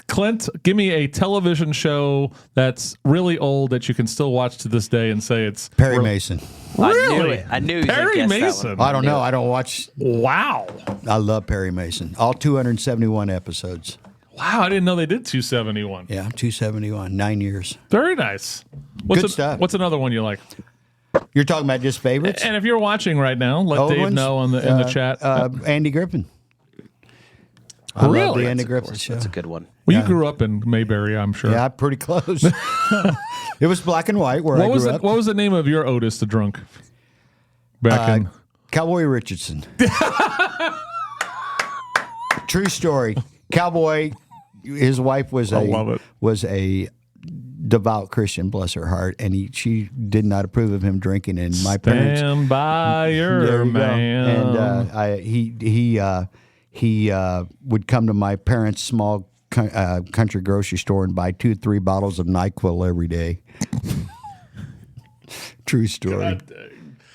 Clint, give me a television show that's really old that you can still watch to this day and say it's Perry Mason. I knew Really? it. I knew he was gonna Perry guess that Mason. one. I don't know. I don't watch. Wow. I love Perry Mason. All 271 episodes. Wow, I didn't know they did 271. Yeah, 271. 9 years. Very nice. Good stuff. What's another one you like? You're talking about just favorites? And if you're watching right now, let Old Dave ones? know in the chat. Andy Griffin. I love Really? the Andy Of Griffin course, show. that's a good one. Well, you grew up in Mayberry, I'm sure. Yeah, pretty close. It was black and white where I What was grew it? up. What was the name of your Otis the drunk? Back in Cowboy Richardson. True story. Cowboy, his wife was love it. a devout Christian, bless her heart, and she did not approve of him drinking. And my parents, Stand by there your you go. man. And he would come to my parents' small country grocery store and buy 2-3 bottles of NyQuil every day. True story.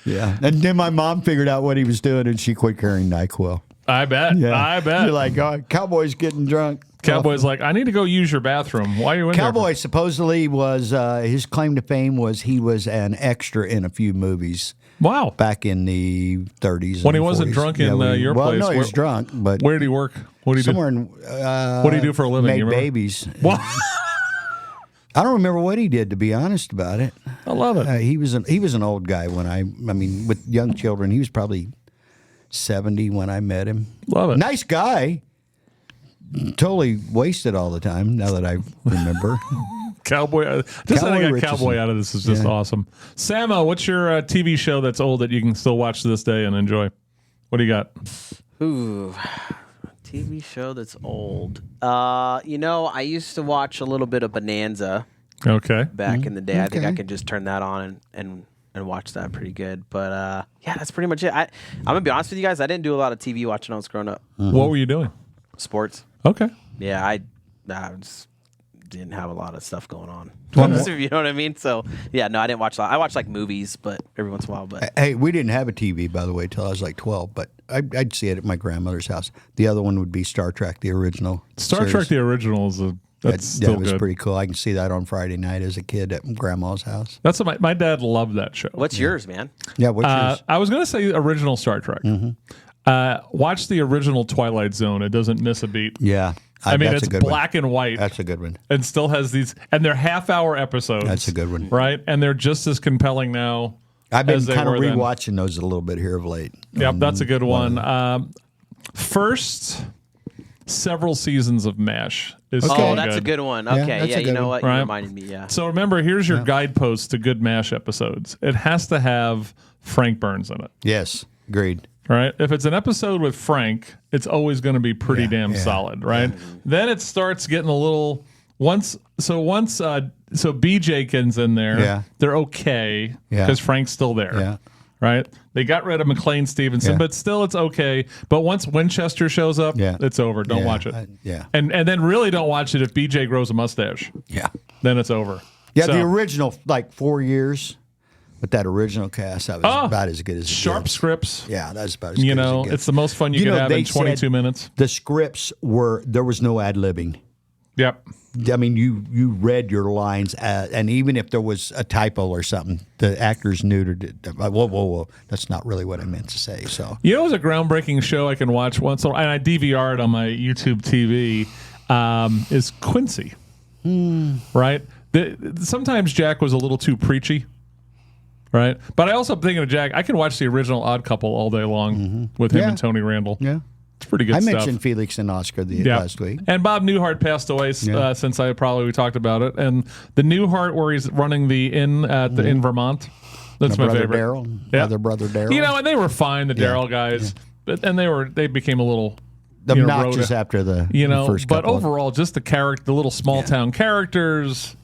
Yeah, and then my mom figured out what he was doing, and she quit carrying NyQuil. I bet. Yeah, I bet. You're like, oh, Cowboy's getting drunk. Cowboy's like, I need to go use your bathroom. Why are you in Cowboy supposedly was his claim to fame was he was an extra in a few movies. Wow. Back in the 30s. When and he wasn't 40s. drunk in your well, place. no, he was drunk, but Where did he work? What did he somewhere do? in What did he do for a living? Make You remember? babies. What? I don't remember what he did, to be honest about it. I love it. He was an old guy when I mean, with young children, he was probably 70 when I met him. Love it. Nice guy. Totally wasted all the time. Now that I remember. Cowboy. Just Cowboy I got Richardson. Cowboy out of this is just awesome. Samo, what's your TV show that's old that you can still watch to this day and enjoy? What do you got? Ooh, TV show that's old. I used to watch a little bit of Bonanza Okay. back in the day. I think I Okay. could just turn that on and watch that pretty good. But that's pretty much it. I'm gonna be honest with you guys. I didn't do a lot of TV watching when I was growing up. What were you doing? Sports. Okay. Yeah, I just didn't have a lot of stuff going on. If you know what I mean? So yeah, no, I didn't watch a lot. I watched like movies, but every once in a while. But Hey, we didn't have a TV, by the way, till I was like 12, but I'd see it at my grandmother's house. The other one would be Star Trek, the original. Star series. Trek: The Original is that's still it was good. pretty cool. I can see that on Friday night as a kid at grandma's house. That's what my dad loved that show. what's yours, man? Yeah, what's yours? I was gonna say original Star Trek. Watch the original Twilight Zone. It doesn't miss a beat. Yeah. I mean, that's it's a good black and white. That's a good one. And still has these, and they're half-hour episodes. That's a good one. right? And they're just as compelling now. I've been as they kind of were then. rewatching those a little bit here of late. Yep, that's a good one. First several seasons of MASH is Okay. still Oh, that's a good one. Okay, that's yeah, a you good know one. what? You Right. reminded me. Yeah. So remember, here's your guidepost to good MASH episodes. It has to have Frank Burns in it. Yes, agreed. All right. If it's an episode with Frank, it's always going to be pretty damn solid, right? Then it starts getting a little once B. Jenkins in there, Yeah. they're okay Yeah. because Frank's still there. Yeah. Right? They got rid of McLean Stevenson, Yeah. but still it's okay. But once Winchester shows up, Yeah. it's over. Don't Yeah, watch it. yeah. And then really don't watch it if BJ grows a mustache. Yeah. Then it's over. Yeah, So, the original, like 4 years with that original cast, that was about as good as it sharp gets. scripts. Yeah, that's about as You good as know, it gets. it's the most fun you You could know, have they in 22 said- minutes. The scripts there was no ad-libbing. Yep. I mean, you read your lines, and even if there was a typo or something, the actors knew to. Whoa! That's not really what I meant to say. So You know, it was a groundbreaking show I can watch once, and I DVR'd on my YouTube TV. Is Quincy, right? Sometimes Jack was a little too preachy, right? But I also am thinking of Jack. I can watch the original Odd Couple all day long with him Yeah. and Tony Randall. yeah, It's pretty good I stuff. mentioned Felix and Oscar Yeah. last week. And Bob Newhart passed away since we talked about it. And the Newhart where he's running the inn in Vermont. That's my brother favorite. Daryl, Yeah. other brother Daryl. You know, and they were fine, the Daryl guys, and they became a little obnoxious rhoda, after the first but couple. overall, just the little small town characters.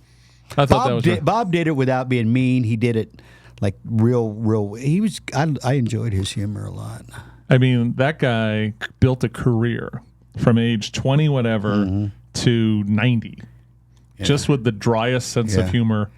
I thought that was Bob did it without being mean. He did it like real. He was. I enjoyed his humor a lot. I mean, that guy built a career from age 20 whatever to 90, just with the driest sense of Yeah. humor.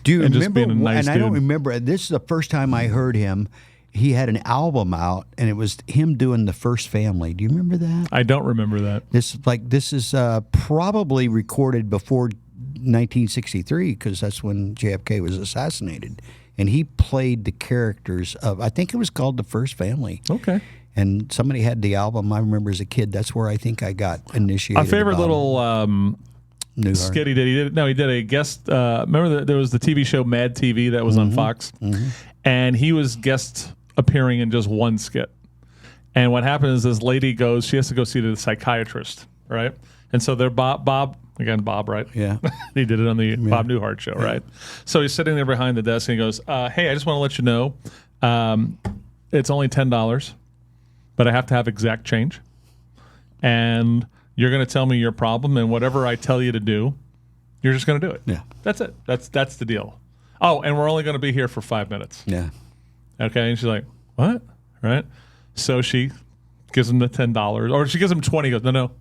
Do you and just remember? being a nice and I don't dude. remember. This is the first time I heard him. He had an album out, and it was him doing The First Family. Do you remember that? I don't remember that. This is probably recorded before 1963 because that's when JFK was assassinated, and he played the characters of. I think it was called The First Family. Okay. And somebody had the album. I remember as a kid. That's where I think I got initiated. My favorite about little Newhart. skit he did. He did a guest. Remember there was the TV show Mad TV that was on Fox, and he was guest appearing in just one skit. And what happened is this lady goes, she has to go see the psychiatrist, right? And so they're Bob, right? Yeah. He did it on the Bob Newhart show, right? So he's sitting there behind the desk and he goes, hey, I just want to let you know, it's only $10, but I have to have exact change. And you're going to tell me your problem, and whatever I tell you to do, you're just going to do it. Yeah. That's it. That's the deal. Oh, and we're only going to be here for 5 minutes. Yeah. Okay. And she's like, what? Right. So she gives him the $10, or she gives him 20. Goes, no,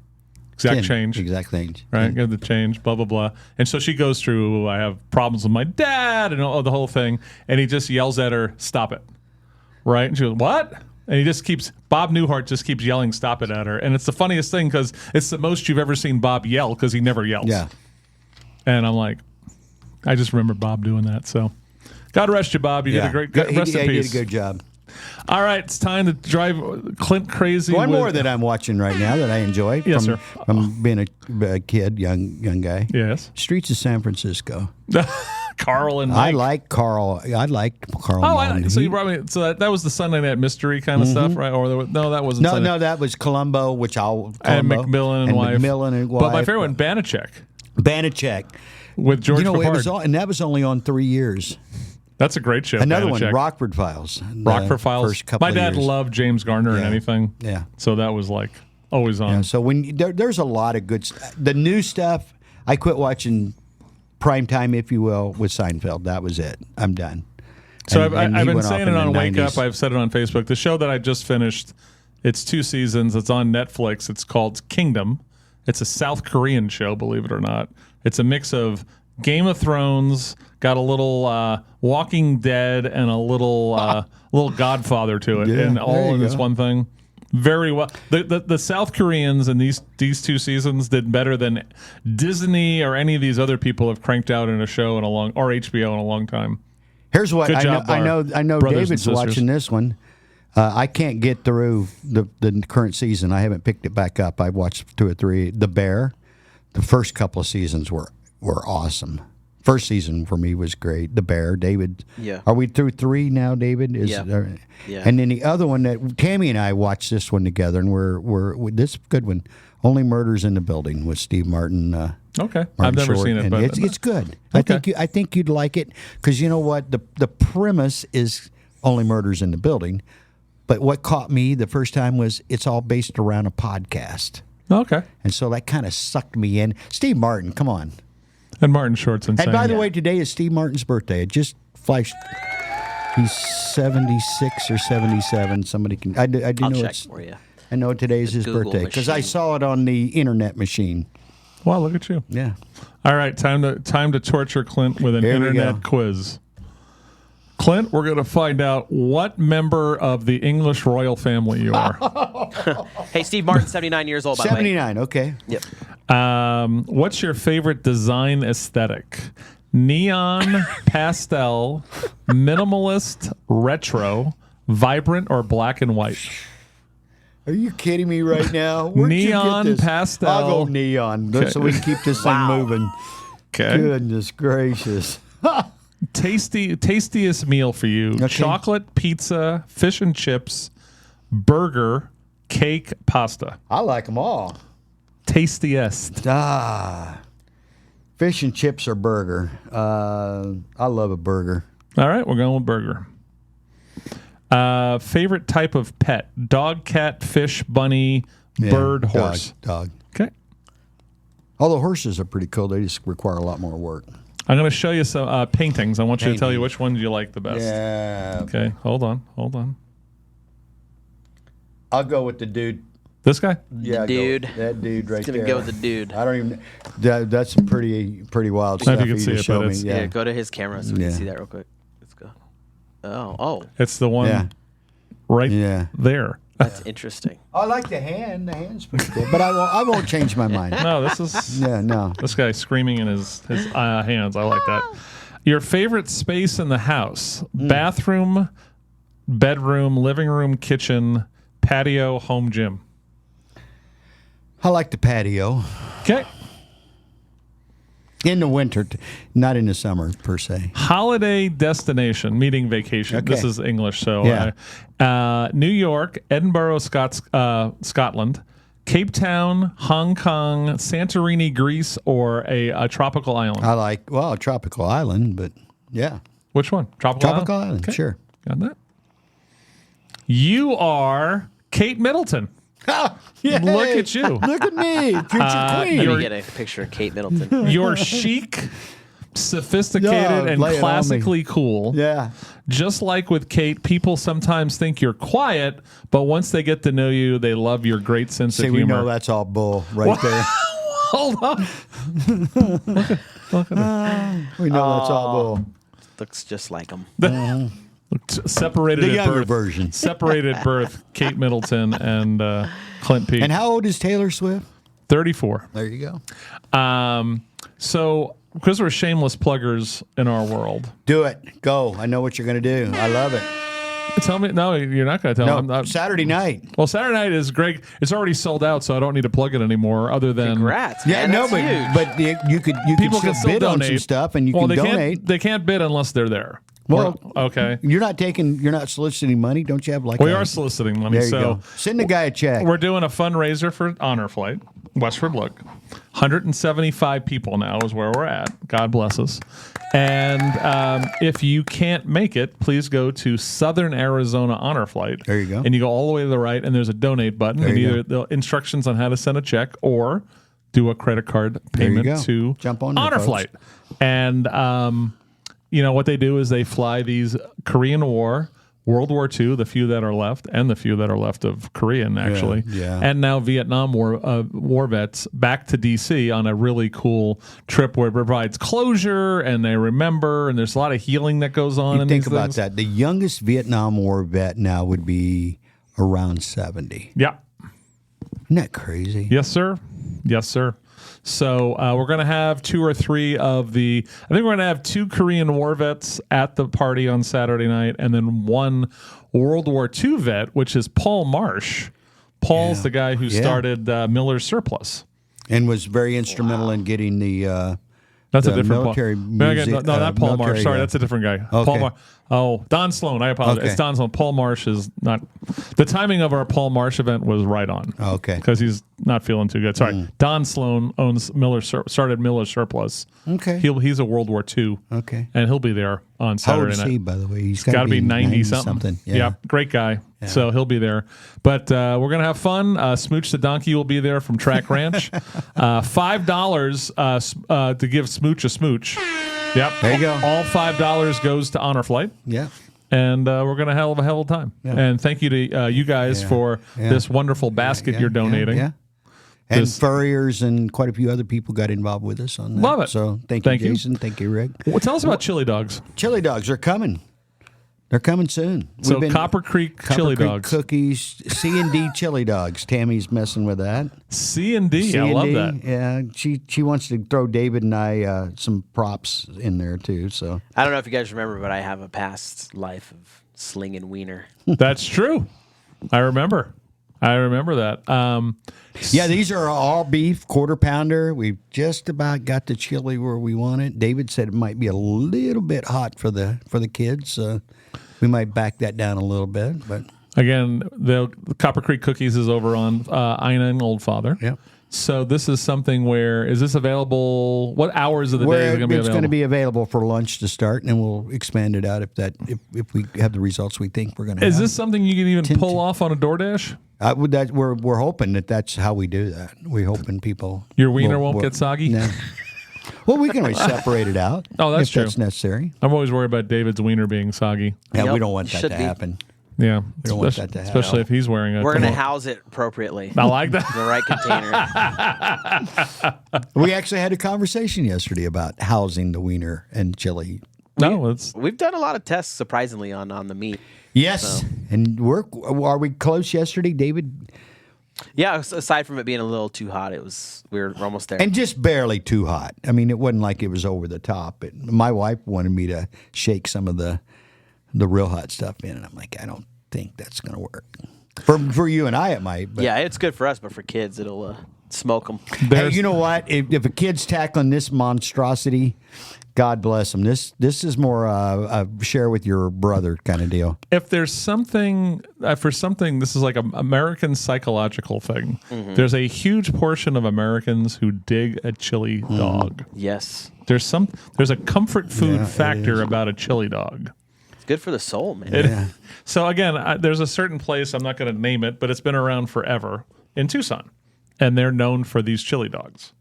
exact change. Exact change. Right. Give the change, blah, blah, blah. And so she goes through, I have problems with my dad and all the whole thing. And he just yells at her, stop it. Right. And she goes, what? And Bob Newhart just keeps yelling, "Stop it" at her. And it's the funniest thing because it's the most you've ever seen Bob yell because he never yells. Yeah. And I'm like, I just remember Bob doing that. So God rest you, Bob. You did a great rest in peace. He did a good job. All right, it's time to drive Clint crazy. One more that I'm watching right now that I enjoy. Yes, sir. From being a kid, young guy. Yes. Streets of San Francisco. Carl and Mike. I like Carl. I like Carl. Malden. So you brought me. So that was the Sunday Night Mystery kind of stuff, right? Or no, that wasn't. No, that was Columbo, and McMillan and wife. McMillan and wife. But my favorite one, Banachek. Banachek With George Papard. And that was only on 3 years. That's a great show. Another Banachek. one, Rockford Files. Rockford Files. First couple My of dad years. loved James Garner and anything. Yeah. So that was like always on. Yeah, so when there's a lot of good the new stuff. I quit watching prime time, if you will, with Seinfeld. That was it. I'm done. So And I've he been went off saying in it on the Wake 90s. Up. I've said it on Facebook. The show that I just finished, it's 2 seasons. It's on Netflix. It's called Kingdom. It's a South Korean show, believe it or not. It's a mix of Game of Thrones, got a little Walking Dead, and a little Godfather to it, Yeah, and there all you in this go. one thing. Very well. The South Koreans in these 2 seasons did better than Disney or any of these other people have cranked out in a show or HBO in a long time. Here's what Good I job, know. I know brothers and David's sisters. watching this one. I can't get through the current season. I haven't picked it back up. I watched 2 or 3. The Bear. The first couple of seasons were awesome. First season for me was great. The Bear, David. Yeah. Are we through 3 now, David? Yeah. Yeah. And then the other one that Tammy and I watched this one together, and we're this is a good one. Only Murders in the Building with Steve Martin. Okay, Martin I've never Short, seen it, and but it's good. Okay. I think you'd like it because you know what the premise is Only Murders in the Building, but what caught me the first time was it's all based around a podcast, okay. and so that kind of sucked me in. Steve Martin, come on! And Martin Short's insane. And by the way, today is Steve Martin's birthday. It just flashed. He's 76 or 77. Somebody can. I do I'll know check it's. for you. I know today's his Google birthday because I machine. saw it on the internet machine. Wow, look at you. Yeah. All right, time to torture Clint with an Here we internet go. quiz. Clint, we're going to find out what member of the English royal family you are. Hey, Steve Martin, 79 years old, by the way. 79. Okay. Yep. What's your favorite design aesthetic? Neon, pastel, minimalist, retro, vibrant, or black and white? Are you kidding me right now? Where'd you get Neon, this? pastel. I'll go neon so we can keep this thing moving. Okay. Goodness gracious. Tastiest meal for you. Okay. Chocolate, pizza, fish and chips, burger, cake, pasta. I like them all. Tastiest. Fish and chips or burger. I love a burger. All right, we're going with burger. Favorite type of pet? Dog, cat, fish, bunny, Yeah, bird, dog, horse. Dog. Okay. Although horses are pretty cool. They just require a lot more work. I'm going to show you some paintings. I want you to tell you which ones you like the best. Yeah. Okay, hold on. I'll go with the dude. This guy? Yeah, I'll go dude. with that dude right Gonna there. go with the dude. I don't even. That's pretty wild I don't stuff. know if you can for see to it, show but me. it's- Yeah, go to his camera so we Yeah. can see that real quick. Let's go. Oh, It's the one Yeah. right Yeah. there. that's interesting. I like the hand. The hand's pretty good, but I won't change my mind. No, this is Yeah, no. this guy screaming in his hands. I like that. Your favorite space in the house? Bathroom, bedroom, living room, kitchen, patio, home gym. I like the patio Okay. in the winter, not in the summer per se. Holiday destination, meeting vacation. Okay. This is English, so Yeah. New York, Edinburgh, Scotland, Cape Town, Hong Kong, Santorini, Greece, or a tropical island. I like a tropical island, but yeah, Which one? Tropical island, Okay. sure. Got that? You are Kate Middleton. Yay. Look at you. Look at me, future queen. Let You're- me get a picture of Kate Middleton. You're chic, sophisticated, Yeah, and lay it on me. classically cool. Yeah, Just like with Kate, people sometimes think you're quiet, but once they get to know you, they love your great sense see, of we humor. know that's all bull right there. Hold on. Look at her. We know that's all bull. Looks just like him. Look Separated The at younger birth. version. Separated at birth. Kate Middleton and Clint P. And how old is Taylor Swift? 34. There you go. So because we're shameless pluggers in our world, Do it. Go. I know what you're going to do. I love it. tell me. No, you're not going to tell No, me. I'm not, Saturday night. well, Saturday night is great. It's already sold out, so I don't need to plug it anymore. Other than Congrats. Yeah, man, no, that's huge. but you could people still can still bid on some donate stuff, and you well, can they donate. Can't, they can't bid unless they're there. Well, okay. You're not soliciting money, don't you have like? We are soliciting money. There you So go. Send the guy a check. we're doing a fundraiser for Honor Flight, Westward Look. 175 people now is where we're at. God bless us. And if you can't make it, please go to Southern Arizona Honor Flight. There you go. And you go all the way to the right, and there's a donate button. There and you either the instructions on how to send a check or do a credit card payment go. to Jump on there, Honor folks. Flight. And what they do is they fly these Korean War, World War II, the few that are left, and the few that are left of Korean, actually, yeah. and now Vietnam War vets back to D.C. on a really cool trip where it provides closure and they remember, and there's a lot of healing that goes on. You in think these about things. that. The youngest Vietnam War vet now would be around 70. Yeah. Isn't that crazy? Yes, sir. Yes, sir. So we're going to have 2 or 3 of the. I think we're going to have 2 Korean War vets at the party on Saturday night, and then 1 World War II vet, which is Paul Marsh. Paul's the guy who started Miller's Surplus. And was very instrumental in getting the That's the a different military Paul. No, music, not Paul military, Marsh. Sorry, that's a different guy. Okay. Paul Marsh. Oh, Don Sloan. I apologize. Okay. It's Don Sloan. Paul Marsh is not. The timing of our Paul Marsh event was right on. Oh, okay. Because he's not feeling too good. Sorry. Don Sloan owns started Miller's Surplus. Okay. He's a World War II. Okay. And he'll be there on How old Saturday is night. he, by the way? He's Got to be 90 something. Yeah. Great guy. So he'll be there. But we're going to have fun. Smooch the Donkey will be there from Track Ranch. $5 to give Smooch a smooch. Yep. There you go. All $5 goes to Honor Flight. Yeah. And we're going to have a hell of a time. Yeah. And thank you to you guys for this wonderful basket you're donating. Yeah. And This- Furriers and quite a few other people got involved with us on that. Love it. So thank you, Thank you. Jason. Thank you, Rick. Well, tell us about chili dogs. Chili dogs are coming. They're coming soon. So Copper Creek chili Creek dogs. cookies, C&D chili dogs. Tammy's messing with that. C&D. I love that. Yeah, she wants to throw David and I some props in there too. So I don't know if you guys remember, but I have a past life of slinging wiener. That's true. I remember that. yeah, these are all beef, quarter pounder. We've just about got the chili where we want it. David said it might be a little bit hot for the kids. We might back that down a little bit, but Again, the Copper Creek Cookies is over on Ina and Old Father. Yep. So this is something where, is this available? What hours of the day is it going to be it's available? going to be available for lunch to start, and then we'll expand it out if we have the results we think we're going to have. Is this something you can even pull off on a DoorDash? We're hoping that's how we do that. We're hoping people Your wiener won't get soggy? No. Well, we can always separate it out. Oh, that's if true. That's necessary. I'm always worried about David's wiener being soggy. Yeah, Yep, we don't want that should to be. happen. Yeah. We don't want that to happen. Especially if he's wearing it. We're going to house it appropriately. I like that. In the right container. We actually had a conversation yesterday about housing the wiener and chili. No, it's We've done a lot of tests, surprisingly, on the meat. Yes, and are we close yesterday, David? Yeah, aside from it being a little too hot, we're almost there. And just barely too hot. I mean, it wasn't like it was over the top. My wife wanted me to shake some of the real hot stuff in, and I'm like, I don't think that's going to work. For you and I, it might. But yeah, it's good for us, but for kids, it'll smoke them. hey, you know what? If a kid's tackling this monstrosity, God bless them. This is more a share with your brother kind of deal. if there's something this is like an American psychological thing. Mm-hmm. There's a huge portion of Americans who dig a chili dog. Yes. There's a comfort food Yeah, it factor is. about a chili dog. It's good for the soul, man. Yeah. So again, there's a certain place, I'm not going to name it, but it's been around forever in Tucson, and they're known for these chili dogs.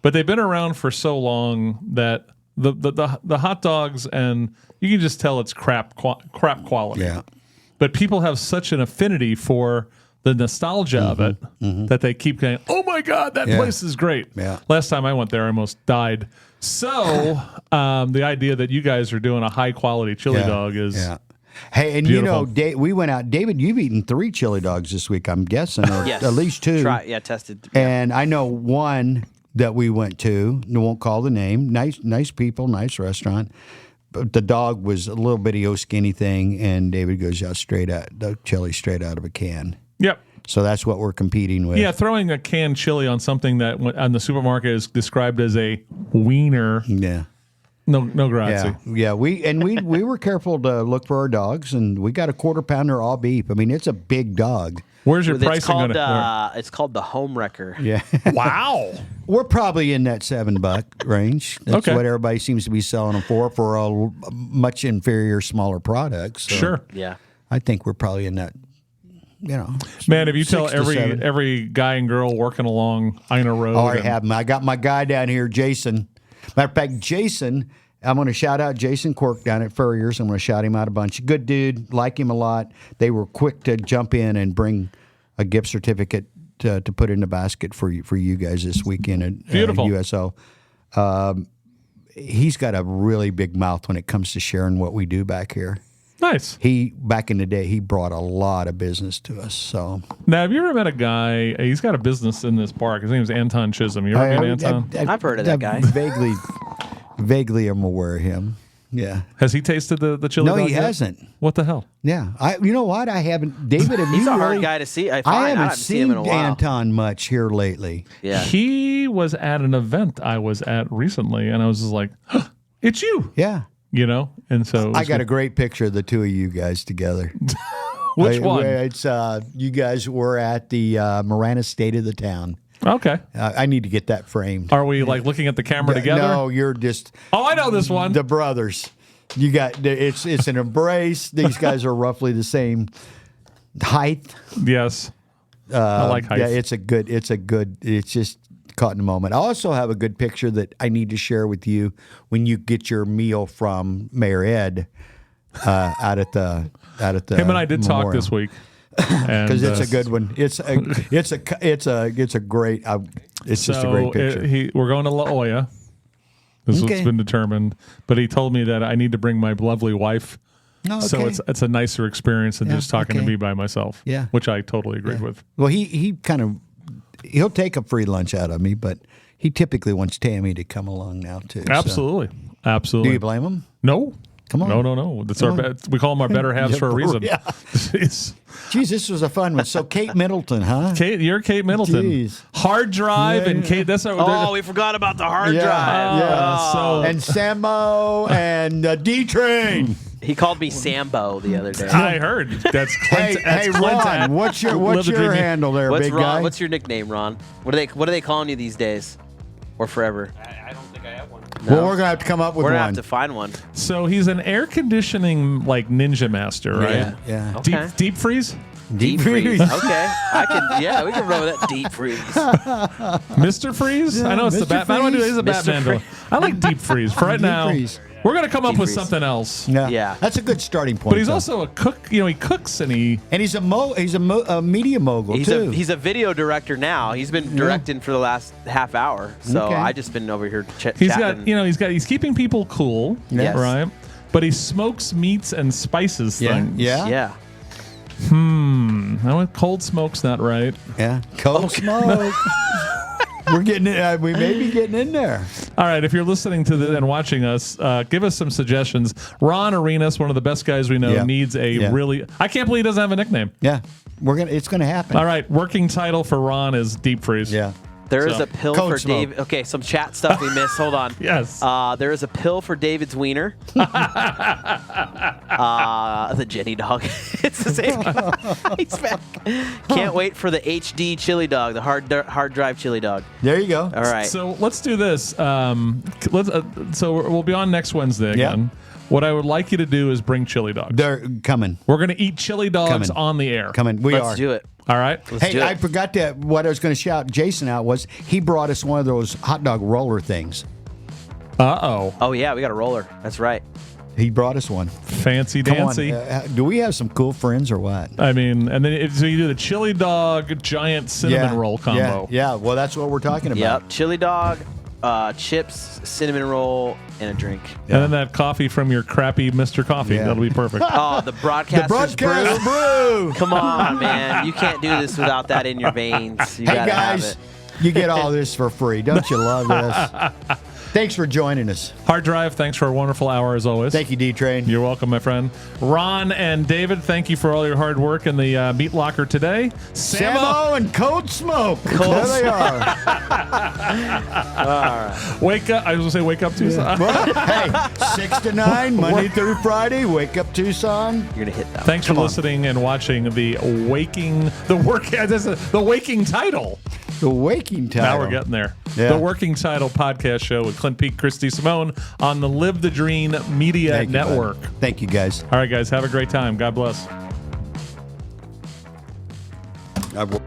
But they've been around for so long that the hot dogs, and you can just tell it's crap quality. Yeah. But people have such an affinity for the nostalgia of it that they keep going, oh my God, that Yeah. place is great. Yeah. Last time I went there, I almost died. So the idea that you guys are doing a high quality chili dog is Hey, and Beautiful. we went out. David, you've eaten 3 chili dogs this week, I'm guessing, or Yes. at least 2. Tested. And I know one that we went to. I won't call the name. Nice people, nice restaurant. But the dog was a little bitty, skinny thing, and David goes out the chili straight out of a can. Yep. So that's what we're competing with. Yeah, throwing a canned chili on something that on the supermarket is described as a wiener. Yeah. No grazie. Yeah. We were careful to look for our dogs, and we got a 1/4 pounder all beef. I mean, it's a big dog. Where's your It's pricing called, going it's called the Home Wrecker. Yeah. Wow. We're probably in that $7 range. That's Okay. what everybody seems to be selling them for a much inferior, smaller product. So Sure. Yeah. I think we're probably in that, Man, if you tell 6 to 7. every guy and girl working along Ina Road. Oh, I and- have them. I got my guy down here, Jason. Matter of fact, Jason, I'm going to shout out Jason Quirk down at Furrier's. I'm going to shout him out a bunch. Good dude, like him a lot. They were quick to jump in and bring a gift certificate to put in the basket for you guys this weekend at Beautiful. USO. He's got a really big mouth when it comes to sharing what we do back here. Nice. Back in the day, he brought a lot of business to us. So Now, have you ever met a guy? He's got a business in this park. His name's Anton Chisholm. You ever meet Anton? I've heard of that guy. Vaguely, I'm aware of him. Yeah. Has he tasted the chili No, dog he yet? hasn't. What the hell? Yeah. You know what? I haven't. David, have He's you a hard really- guy to see. I I haven't haven't seen him in a seen while. Anton much here lately. Yeah. He was at an event I was at recently, and I was just like, huh, "It's you," Yeah. you know. And so I got a great picture of the two of you guys together. Which one? It's you guys were at the Marana State of the Town. Okay. I need to get that framed. Are we like looking at the camera together? No, you're just Oh, I know this one. the brothers. You got it's an embrace. These guys are roughly the same height. Yes. I like height. Yeah, it's just caught in a moment. I also have a good picture that I need to share with you when you get your meal from Mayor Ed out at the Him and I did talk memorial. this week. Because Because it's a good one. It's a great. It's just a great picture. We're going to La Jolla. This is what's Okay. been determined. But he told me that I need to bring my lovely wife. Oh, So okay. it's a nicer experience than Yeah, just talking to okay. me by myself. Yeah. Which I totally agreed with. Well, he'll take a free lunch out of me, but he typically wants Tammy to come along now too. so. Absolutely. Do Absolutely. you blame him? No. Come on. No. That's we call them our better halves for a reason. Yeah. Jeez. Geez, this was a fun one. So Kate Middleton, huh? Kate, you're Kate Middleton. Jeez. Hard drive Yeah, and yeah. Kate. That's Oh, we forgot about the hard drive. Yeah. so And Sammo and D-Train. He called me Sambo the other day. I heard that's Clint. Hey, Clint Ron, what's your handle there, What's big Ron? guy? What's your nickname, Ron? What are they calling you these days, or forever? I don't think I have one. Well, we're gonna have to come up with We're gonna one. have to find one. So he's an air conditioning like ninja master, right? Yeah. Okay. Deep freeze, Deep freeze. Okay, I can. Yeah, we can run with that deep freeze. Mr. Freeze. I know it's the Mr. Batman. I want to do it as a Mr. Batman. Freeze. I like deep freeze. For right Deep now, freeze. we're gonna come up Deep with freeze. something else. Yeah. That's a good starting point. But he's though. also a cook. You know, he cooks and he. and he's a media mogul too. He's a video director now. He's been directing for the last half hour. So Okay. I just been over here He's chatting. got. He's keeping people cool. Yes. Right. But he smokes meats and spices yeah. things. Yeah. Yeah. I went cold smoke's not right. Yeah. Cold smoke. We're getting it. We may be getting in there. All right, if you're listening to this and watching us, give us some suggestions. Ron Arenas, one of the best guys we know, Yeah. needs a Yeah. really. I can't believe he doesn't have a nickname. Yeah. It's gonna happen. All right, working title for Ron is Deep Freeze. Yeah. There is So, a pill code for smoke. David. Okay, some chat stuff we missed. Hold on. Yes. There is a pill for David's wiener. The Jenny dog. It's the same guy. He's back. Can't wait for the HD chili dog, the hard drive chili dog. There you go. All right. So let's do this. So we'll be on next Wednesday Yeah. again. What I would like you to do is bring chili dogs. They're coming. We're going to eat chili dogs Coming. on the air. Coming. We Let's are. do it. All right. Let's do Hey, it. I forgot that. What I was going to shout Jason out was he brought us one of those hot dog roller things. Uh-oh. Oh yeah, we got a roller. That's right. He brought us one. Fancy Come dancy. on. Do we have some cool friends or what? I mean, and then so you do the chili dog giant cinnamon roll combo. Yeah. Well, that's what we're talking about. Yep. Chili dog, chips, cinnamon roll, and a drink. And then that coffee from your crappy Mr. Coffee. Yeah. That'll be perfect. Oh, the broadcaster's Broadcast brew. brew. Come on, man. You can't do this without that in your veins. You Hey gotta have guys, it. you get all this for free. Don't you love this? Thanks for joining us. Hard Drive, thanks for a wonderful hour as always. Thank you, D-Train. You're welcome, my friend. Ron and David, thank you for all your hard work in the meat locker today. Samo and Cold Smoke. There they are. Wake up. I was going to say wake up Tucson. Well, hey, 6 to 9, Monday through Friday. Wake up Tucson. You're gonna hit that. Thanks for listening and watching the Waking Title. The Waking Title. Now we're getting there. Yeah. The Working Title podcast show with Clint Peak, Christy Simone on the Live the Dream Media Thank you, Network. bud. Thank you, guys. All right, guys, have a great time. God bless. I've